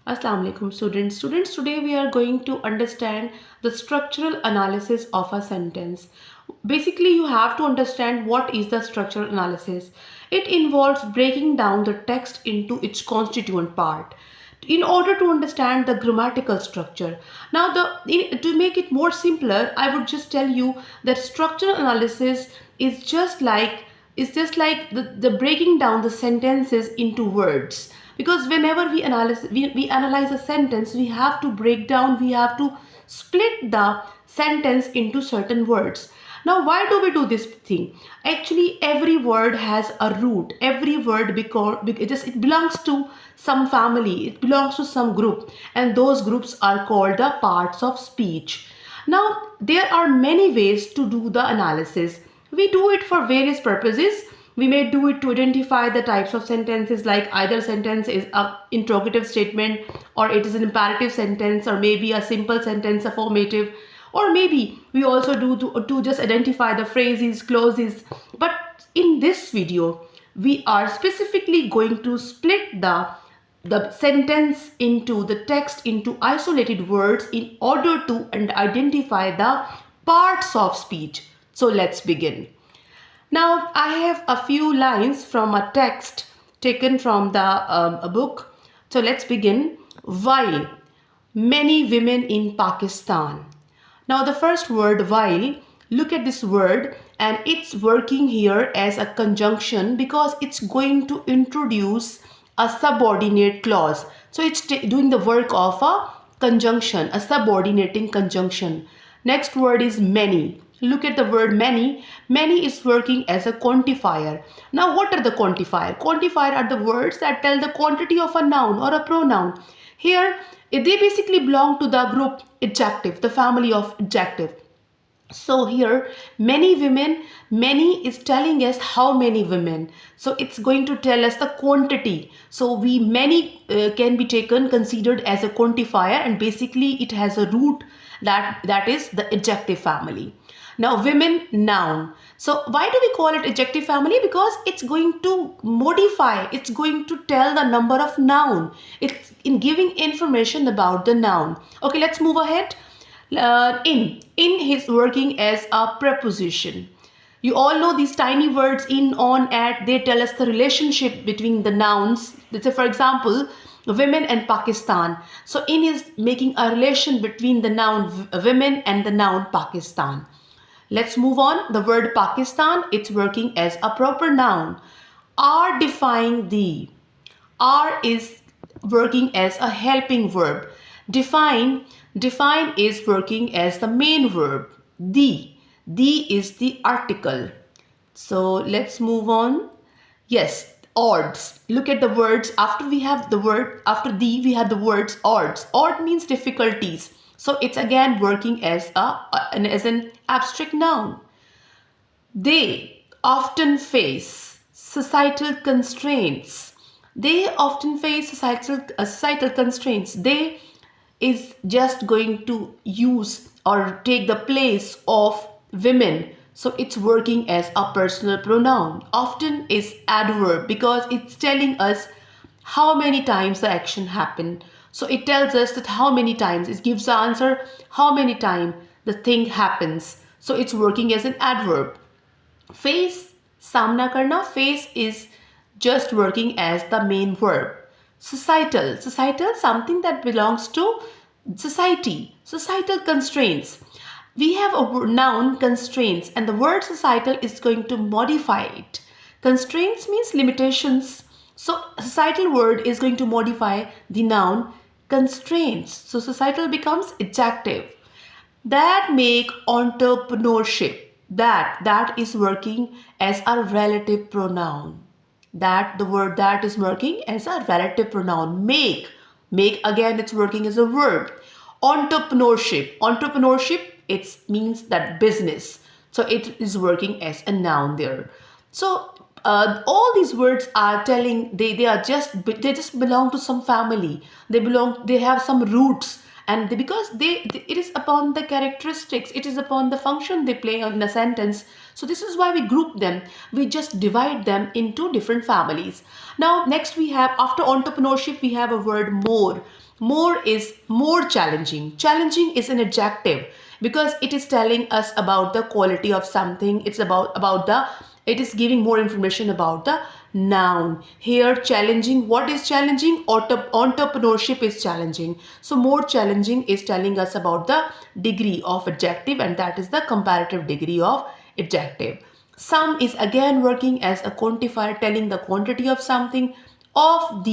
Assalamu alaikum students. Students, today we are going to understand the structural analysis of a sentence. Basically, you have to understand what is the structural analysis. It involves breaking down the text into its constituent part in order to understand the grammatical structure. Now, to make it more simpler, I would just tell you that structural analysis is just like the breaking down the sentences into words, because whenever we analyze a sentence, we have to break down, we have to split the sentence into certain words. Now, why do we do this thing? Actually, every word has a root. Every word, because it belongs to some family, it belongs to some group, and those groups are called the parts of speech. Now, there are many ways to do the analysis. We do it for various purposes. We may do it to identify the types of sentences, like either sentence is a interrogative statement, or it is an imperative sentence, or maybe a simple sentence, affirmative, or maybe we also do to just identify the phrases, clauses. But in this video, we are specifically going to split the sentence into the text into isolated words in order to identify the parts of speech. So let's begin. Now, I have a few lines from a text taken from the a book. So let's begin. While many women in Pakistan. Now, the first word, while, look at this word, and it's working here as a conjunction because it's going to introduce a subordinate clause. So it's doing the work of a conjunction, a subordinating conjunction. Next word is many. Look at the word many. Many is working as a quantifier. Now, what are the quantifier? Quantifier are the words that tell the quantity of a noun or a pronoun. Here, they basically belong to the group adjective, the family of adjective. So here, many women, many is telling us how many women. So it's going to tell us the quantity. So many can be considered as a quantifier, and basically it has a root that is the adjective family. Now, women, noun. So why do we call it adjective family? Because it's going to modify, it's going to tell the number of noun. It's in giving information about the noun. Okay, let's move ahead. In is working as a preposition. You all know these tiny words in, on, at, they tell us the relationship between the nouns. Let's say, for example, women and Pakistan. So in is making a relation between the noun women and the noun Pakistan. Let's move on. The word Pakistan, it's working as a proper noun. Are defying the. Are is working as a helping verb. Define is working as the main verb. The is the article. So let's move on. Yes, odds. Look at the words. After we have the word, after the, we have the words odds. Odd means difficulties. So it's again working as an abstract noun. They often face societal constraints. They often face societal constraints. They is just going to use or take the place of women. So it's working as a personal pronoun. Often is adverb because it's telling us how many times the action happened. So it tells us that how many times, it gives the answer how many times the thing happens. So it's working as an adverb. Face, samna karna, face is just working as the main verb. Societal, something that belongs to society, societal constraints. We have a noun constraints, and the word societal is going to modify it. Constraints means limitations. So societal word is going to modify the noun constraints. So societal becomes adjective. That make entrepreneurship. That is working as a relative pronoun. That the word that is working as a relative pronoun. Make again, it's working as a verb. Entrepreneurship, it means that business. So it is working as a noun there. So all these words are telling they just belong to some family. They have some roots, and because it is upon the characteristics, it is upon the function they play in the sentence. So this is why we group them, we just divide them into different families. Now next we have, after entrepreneurship, we have a word more. More is more challenging. Challenging is an adjective because it is telling us about the quality of something. It's about the, it is giving more information about the noun. Here challenging, what is challenging? Entrepreneurship is challenging. So more challenging is telling us about the degree of adjective, and that is the comparative degree of adjective. Some is again working as a quantifier, telling the quantity of something. Of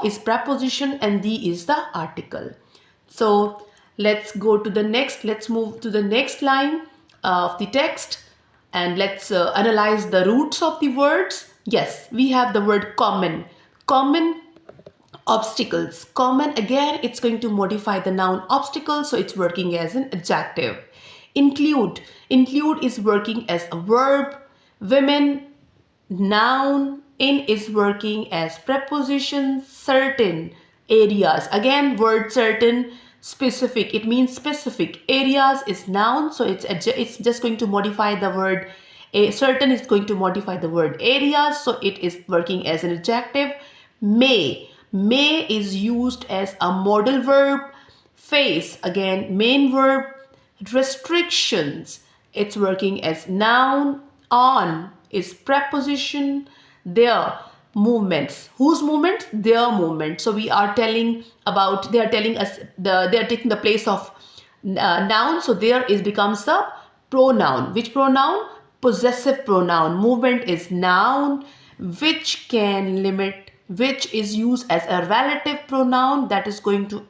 is preposition and the is the article. So let's go to the next, let's move to the next line of the text, and let's analyze the roots of the words. Yes, we have the word common. Common, obstacles. Common, again, it's going to modify the noun obstacle, so it's working as an adjective. Include. Include is working as a verb. Women, noun. In is working as preposition. Certain, areas. Again, word certain, specific. It means specific. Areas is noun, so it's just going to modify the word. A certain is going to modify the word areas, so it is working as an adjective. May. May is used as a modal verb. Face, again, main verb. Restrictions, it's working as noun. On is preposition. Their, movements. Whose movements? Their movement. So we are telling about, they are telling us, they are taking the place of noun. So there is becomes the pronoun. Which pronoun? Possessive pronoun. Movement is noun. Which can limit, which is used as a relative pronoun, that is going to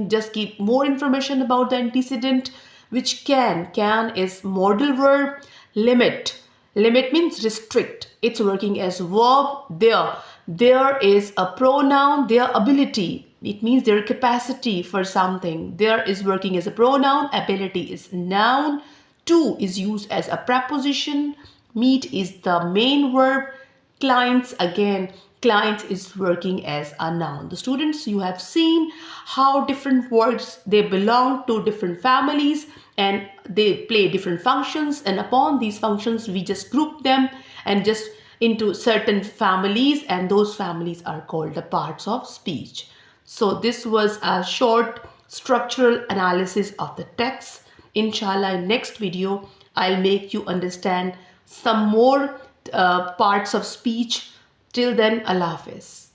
just give more information about the antecedent. Which can is modal verb. Limit, limit means restrict, it's working as verb. There is a pronoun. Their ability, it means their capacity for something. There is working as a pronoun. Ability is noun. To is used as a preposition. Meet is the main verb. Clients, again, clients is working as a noun. The students, you have seen how different words, they belong to different families and they play different functions, and upon these functions we just group them and just into certain families, and those families are called the parts of speech. So this was a short structural analysis of the text. Inshallah, in next video I'll make you understand some more parts of speech. Till then, Allah Hafiz.